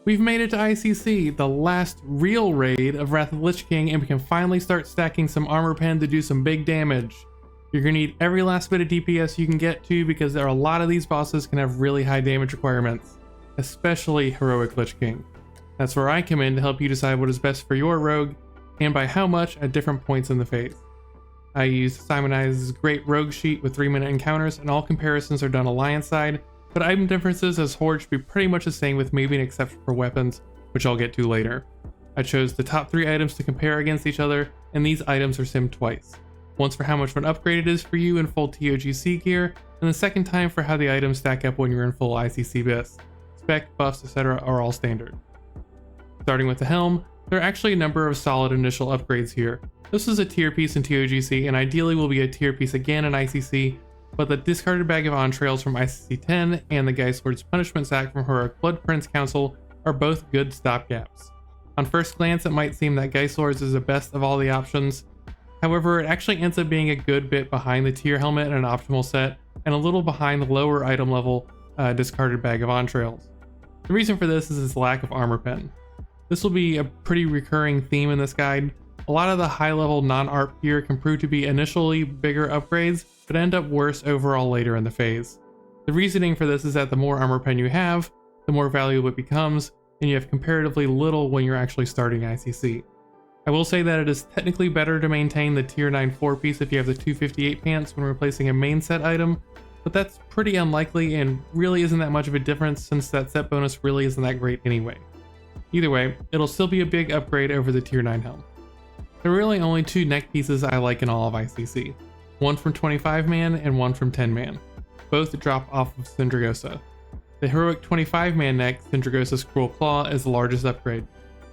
We've made it to ICC, the last real raid of Wrath of the Lich King, and we can finally start stacking some armor pen to do some big damage. You're going to need every last bit of DPS you can get to because there are a lot of these bosses can have really high damage requirements, especially Heroic Lich King. That's where I come in to help you decide what is best for your rogue and by how much at different points in the phase. I use Simonized's great rogue sheet with 3-minute encounters, and all comparisons are done alliance side, but item differences as Horde should be pretty much the same with maybe an exception for weapons, which I'll get to later. I chose the top 3 items to compare against each other, and these items are simmed twice. Once for how much of an upgrade it is for you in full TOGC gear, and the second time for how the items stack up when you're in full ICC BIS. Spec, buffs, etc. are all standard. Starting with the Helm, there are actually a number of solid initial upgrades here. This was a tier piece in TOGC and ideally will be a tier piece again in ICC, but the discarded bag of entrails from ICC 10 and the Geist Lord's punishment sack from Heroic Blood Prince Council are both good stopgaps. On first glance, it might seem that Geist Lords is the best of all the options. However, it actually ends up being a good bit behind the tier helmet and an optimal set, and a little behind the lower item level discarded bag of entrails. The reason for this is its lack of armor pen. This will be a pretty recurring theme in this guide. A lot of the high level non-ARP gear can prove to be initially bigger upgrades, but end up worse overall later in the phase. The reasoning for this is that the more armor pen you have, the more valuable it becomes, and you have comparatively little when you're actually starting ICC. I will say that it is technically better to maintain the tier 9 4-piece if you have the 258 pants when replacing a main set item, but that's pretty unlikely and really isn't that much of a difference since that set bonus really isn't that great anyway. Either way, it'll still be a big upgrade over the tier 9 helm. There are really only 2 neck pieces I like in all of ICC, one from 25 man and one from 10 man. Both drop off of Syndragosa. The heroic 25 man neck, Syndragosa's Cruel Claw, is the largest upgrade.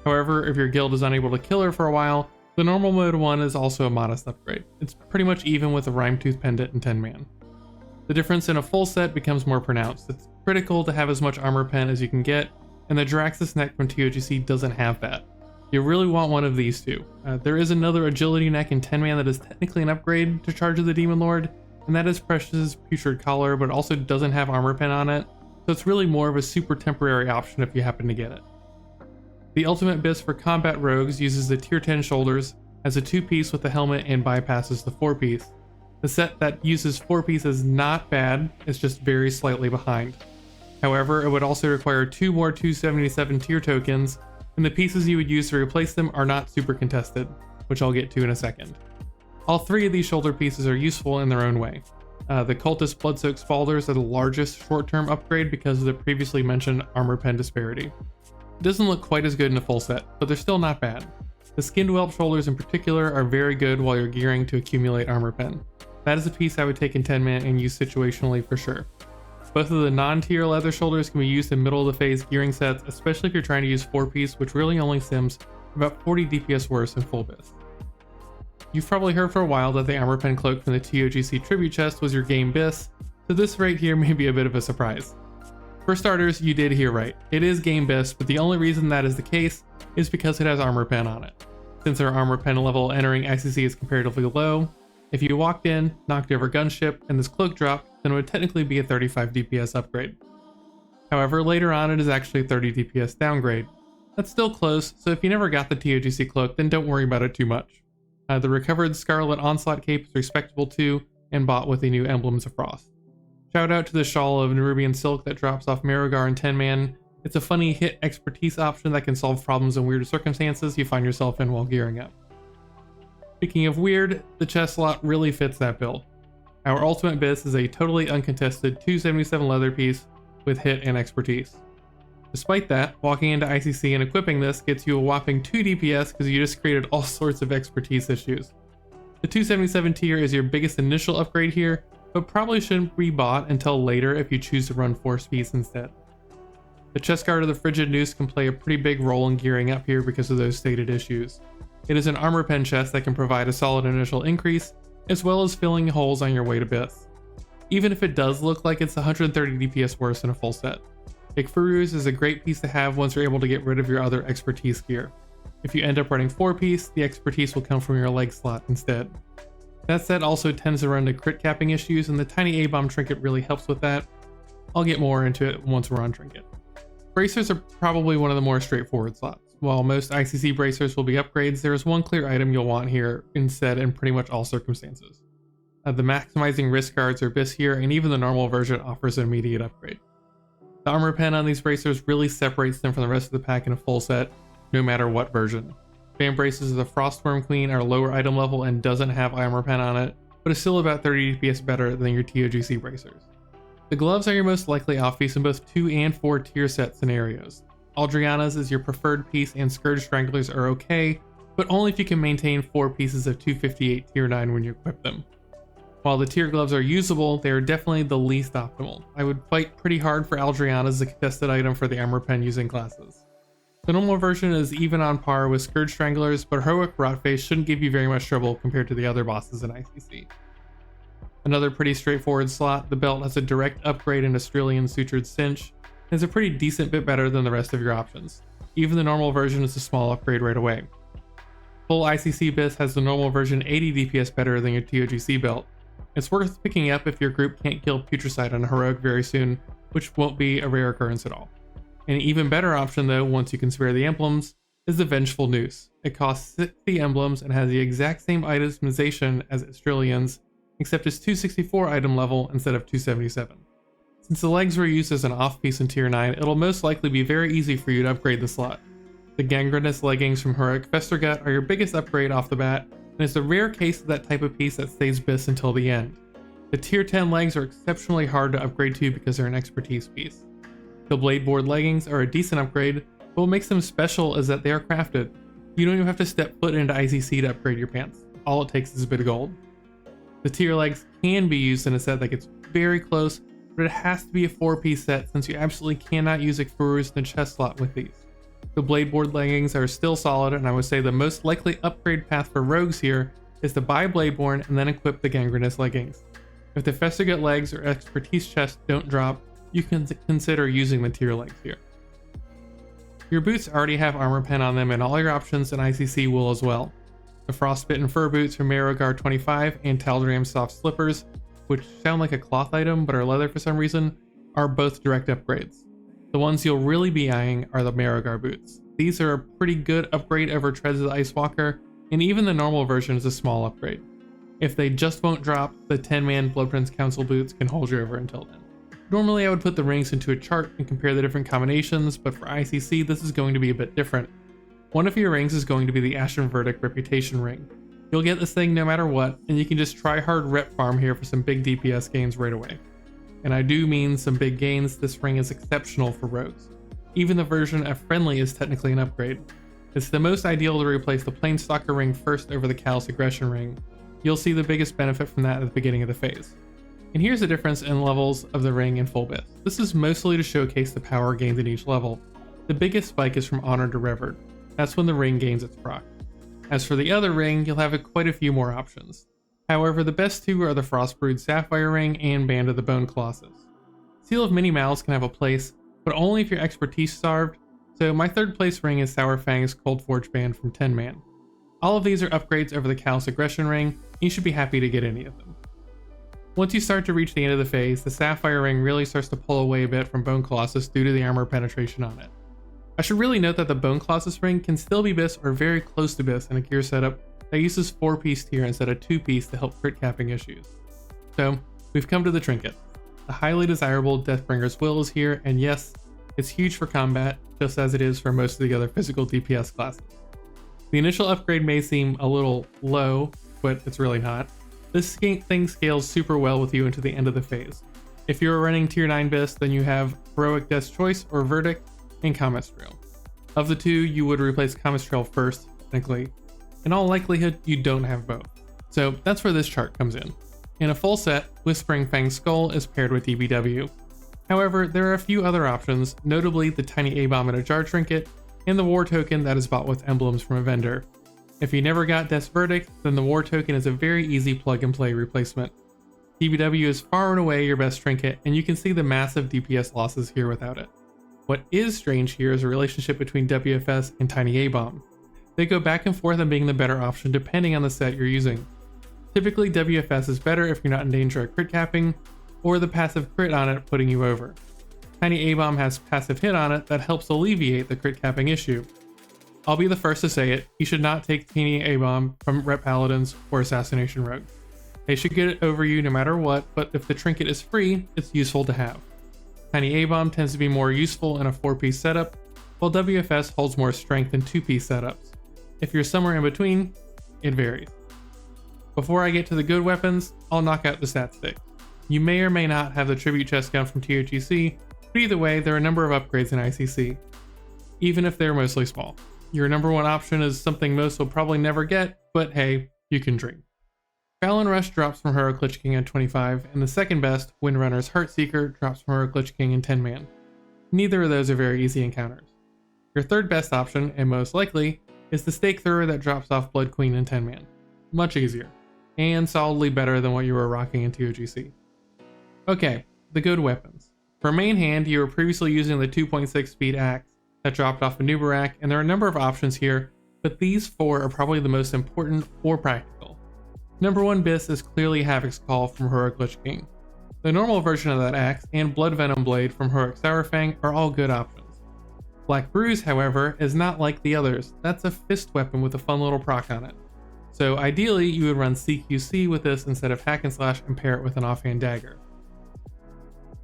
However, if your guild is unable to kill her for a while, the normal mode 1 is also a modest upgrade. It's pretty much even with the Rhyme Tooth Pendant in 10 man. The difference in a full set becomes more pronounced. It's critical to have as much armor pen as you can get, and the Jaraxxus neck from TOGC doesn't have that. You really want one of these two. There is another agility neck in 10 man that is technically an upgrade to Charge of the Demon Lord, and that is Precious's Putrid Collar, but also doesn't have armor pen on it, so it's really more of a super temporary option if you happen to get it. The ultimate BIS for combat rogues uses the tier 10 shoulders as a 2-piece with the helmet and bypasses the 4-piece. The set that uses 4-piece is not bad, it's just very slightly behind. However, it would also require 2 more 277 tier tokens, and the pieces you would use to replace them are not super contested, which I'll get to in a second. All 3 of these shoulder pieces are useful in their own way. The Cultist Bloodsoaked Spalders are the largest short-term upgrade because of the previously mentioned armor pen disparity. It doesn't look quite as good in a full set, but they're still not bad. The Skinned Whelp shoulders in particular are very good while you're gearing to accumulate armor pen. That is a piece I would take in 10 man and use situationally for sure. Both of the non-tier leather shoulders can be used in middle of the phase gearing sets, especially if you're trying to use 4-piece, which really only sims about 40 DPS worse in full BIS. You've probably heard for a while that the armor pen cloak from the TOGC tribute chest was your game BIS, so this right here may be a bit of a surprise. For starters, you did hear right. It is game BIS, but the only reason that is the case is because it has armor pen on it. Since our armor pen level entering ICC is comparatively low, if you walked in, knocked over gunship, and this cloak dropped, then it would technically be a 35 DPS upgrade. However, later on it is actually a 30 DPS downgrade. That's still close, so if you never got the TOGC cloak, then don't worry about it too much. The recovered Scarlet Onslaught cape is respectable too, and bought with the new Emblems of Frost. Shout out to the shawl of Nerubian Silk that drops off Marigar in 10 man. It's a funny hit expertise option that can solve problems in weird circumstances you find yourself in while gearing up. Speaking of weird, the chest slot really fits that bill. Our ultimate BIS is a totally uncontested 277 leather piece with hit and expertise. Despite that, walking into ICC and equipping this gets you a whopping 2 DPS because you just created all sorts of expertise issues. The 277 tier is your biggest initial upgrade here, but probably shouldn't be bought until later if you choose to run Force Piece instead. The chest guard of the Frigid Noose can play a pretty big role in gearing up here because of those stated issues. It is an armor pen chest that can provide a solid initial increase, as well as filling holes on your way to BIS. Even if it does look like it's 130 DPS worse in a full set. Ikfuru's is a great piece to have once you're able to get rid of your other expertise gear. If you end up running 4-piece, the expertise will come from your leg slot instead. That set also tends to run into crit capping issues, and the tiny A-bomb trinket really helps with that. I'll get more into it once we're on trinket. Bracers are probably one of the more straightforward slots. While most ICC bracers will be upgrades, there is one clear item you'll want here instead in pretty much all circumstances. The maximizing wrist guards or BIS here, and even the normal version offers an immediate upgrade. The armor pen on these bracers really separates them from the rest of the pack in a full set, no matter what version. Fan braces of the Frostworm Queen are lower item level and doesn't have armor pen on it, but is still about 30 DPS better than your TOGC bracers. The gloves are your most likely off-piece in both 2 and 4 tier set scenarios. Aldriana's is your preferred piece and Scourge Stranglers are okay, but only if you can maintain 4 pieces of 258 tier 9 when you equip them. While the tier gloves are usable, they are definitely the least optimal. I would fight pretty hard for Aldriana's as a contested item for the armor pen using classes. The normal version is even on par with Scourge Stranglers, but Heroic Rotface shouldn't give you very much trouble compared to the other bosses in ICC. Another pretty straightforward slot, the belt has a direct upgrade in Australian Sutured Cinch, and is a pretty decent bit better than the rest of your options. Even the normal version is a small upgrade right away. Full ICC BIS has the normal version 80 DPS better than your TOGC belt. It's worth picking up if your group can't kill Putricide on a Heroic very soon, which won't be a rare occurrence at all. An even better option though, once you can spare the emblems, is the Vengeful Noose. It costs 60 emblems and has the exact same itemization as Australian's, except it's 264 item level instead of 277. Since the legs were used as an off-piece in tier 9, it'll most likely be very easy for you to upgrade the slot. The Gangrenous leggings from Heroic Festergut are your biggest upgrade off the bat, and it's a rare case of that type of piece that stays BIS until the end. The tier 10 legs are exceptionally hard to upgrade to because they're an expertise piece. The Blade Board leggings are a decent upgrade, but what makes them special is that they are crafted. You don't even have to step foot into ICC to upgrade your pants. All it takes is a bit of gold. The tier legs can be used in a set that gets very close, but it has to be a 4-piece set since you absolutely cannot use Explorers in the chest slot with these. The Blade Board leggings are still solid, and I would say the most likely upgrade path for rogues here is to buy Bladeborn and then equip the Gangrenous leggings. If the Festergut legs or expertise chest don't drop, you can consider using the tier legs here. Your boots already have armor pen on them, and all your options in ICC will as well. The Frostbitten fur boots from Marogar 25 and Taldram soft slippers, which sound like a cloth item but are leather for some reason, are both direct upgrades. The ones you'll really be eyeing are the Marogar boots. These are a pretty good upgrade over Treads of the Ice Walker, and even the normal version is a small upgrade. If they just won't drop, the 10-man Blood Prince Council boots can hold you over until then. Normally I would put the rings into a chart and compare the different combinations, but for ICC this is going to be a bit different. One of your rings is going to be the Ashen Verdict Reputation ring. You'll get this thing no matter what, and you can just try hard rep farm here for some big DPS gains right away. And I do mean some big gains. This ring is exceptional for rogues. Even the version of Friendly is technically an upgrade. It's the most ideal to replace the Planestalker ring first over the Callous Aggression ring. You'll see the biggest benefit from that at the beginning of the phase. And here's the difference in levels of the ring in full BIS. This is mostly to showcase the power gained in each level. The biggest spike is from Honor to Revered. That's when the ring gains its proc. As for the other ring, you'll have quite a few more options. However, the best two are the Frostbrood Sapphire Ring and Band of the Bone Colossus. Seal of Many Mouths can have a place, but only if you're expertise starved, so my third place ring is Sour Fang's Cold Forge Band from 10-man. All of these are upgrades over the Callous Aggression ring, and you should be happy to get any of them. Once you start to reach the end of the phase, the Sapphire Ring really starts to pull away a bit from Bone Colossus due to the armor penetration on it. I should really note that the Bone Colossus ring can still be BIS or very close to BIS in a gear setup that uses 4-piece tier instead of 2-piece to help crit capping issues. So, we've come to the Trinket. The highly desirable Deathbringer's Will is here, and yes, it's huge for combat, just as it is for most of the other physical DPS classes. The initial upgrade may seem a little low, but it's really not. This thing scales super well with you into the end of the phase. If you're running tier 9 BIS, then you have Heroic Death's Choice or Verdict and Comet Trail. Of the two, you would replace Comet Trail first, technically. In all likelihood, you don't have both. So that's where this chart comes in. In a full set, Whispering Fang's Skull is paired with DBW. However, there are a few other options, notably the Tiny A-Bomb in a Jar Trinket, and the War Token that is bought with emblems from a vendor. If you never got Death's Verdict, then the War Token is a very easy plug-and-play replacement. DBW is far and away your best trinket, and you can see the massive DPS losses here without it. What is strange here is a relationship between WFS and Tiny A-Bomb. They go back and forth on being the better option depending on the set you're using. Typically WFS is better if you're not in danger of crit capping, or the passive crit on it putting you over. Tiny A-Bomb has passive hit on it that helps alleviate the crit capping issue. I'll be the first to say it, you should not take Tiny A-Bomb from Rep Paladins or Assassination Rogues. They should get it over you no matter what, but if the trinket is free, it's useful to have. Tiny A-Bomb tends to be more useful in a 4-piece setup, while WFS holds more strength in 2-piece setups. If you're somewhere in between, it varies. Before I get to the good weapons, I'll knock out the stat stick. You may or may not have the tribute chest gun from TOGC, but either way, there are a number of upgrades in ICC, even if they're mostly small. Your number one option is something most will probably never get, but hey, you can dream. Fallon Rush drops from Heroic Lich King at 25, and the second best, Windrunner's Heartseeker, drops from Heroic Lich King in 10-man. Neither of those are very easy encounters. Your third best option, and most likely, is the Stake Thrower that drops off Blood Queen in 10-man. Much easier, and solidly better than what you were rocking in TOGC. Okay, the good weapons. For main hand, you were previously using the 2.6 speed axe that dropped off a Nubarak, and there are a number of options here, but these 4 are probably the most important or practical. Number 1 BIS is clearly Havoc's Call from Heroic Lich King. The normal version of that axe and Blood Venom Blade from Heroic Sourfang are all good options. Black Bruise, however, is not like the others. That's a fist weapon with a fun little proc on it. So ideally, you would run CQC with this instead of Hack and Slash and pair it with an offhand dagger.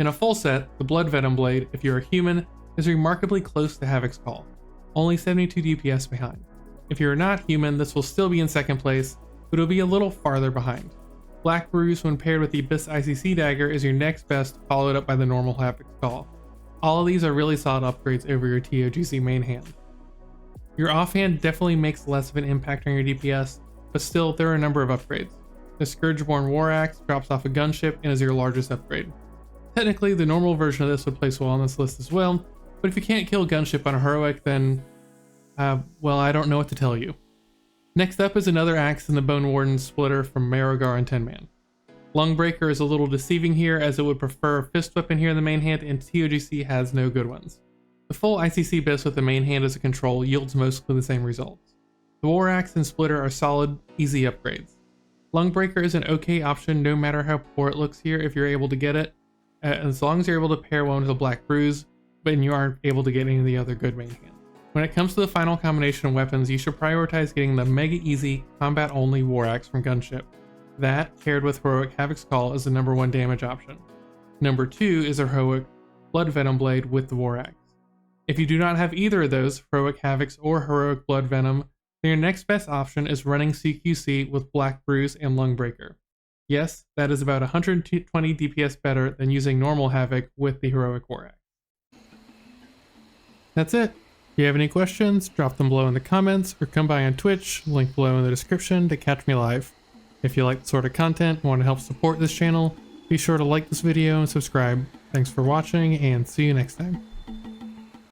In a full set, the Blood Venom Blade, if you're a human, is remarkably close to Havoc's Call, only 72 DPS behind. If you're not human, this will still be in second place, but it'll be a little farther behind. Black Bruise, when paired with the Abyss ICC Dagger, is your next best, followed up by the normal Havoc's Call. All of these are really solid upgrades over your TOGC main hand. Your offhand definitely makes less of an impact on your DPS, but still there are a number of upgrades. The Scourgeborn War Axe drops off a gunship and is your largest upgrade. Technically, the normal version of this would place well on this list as well, but if you can't kill gunship on a heroic, then, well, I don't know what to tell you. Next up is another axe in the Bone Warden Splitter from Marogar and 10-man. Lungbreaker is a little deceiving here, as it would prefer a fist weapon here in the main hand, and TOGC has no good ones. The full ICC BIS with the main hand as a control yields mostly the same results. The War Axe and Splitter are solid, easy upgrades. Lungbreaker is an okay option no matter how poor it looks here if you're able to get it, as long as you're able to pair one with a Black Bruise, but you aren't able to get any of the other good main hands. When it comes to the final combination of weapons, you should prioritize getting the mega easy, combat only War Axe from Gunship. That, paired with Heroic Havoc's Call, is the number 1 damage option. Number 2 is a Heroic Blood Venom Blade with the War Axe. If you do not have either of those, Heroic Havoc's or Heroic Blood Venom, then your next best option is running CQC with Black Bruise and Lungbreaker. Yes, that is about 120 DPS better than using normal Havoc with the Heroic War Axe. That's it. If you have any questions, drop them below in the comments or come by on Twitch, link below in the description to catch me live. If you like the sort of content and want to help support this channel, be sure to like this video and subscribe. Thanks for watching and see you next time.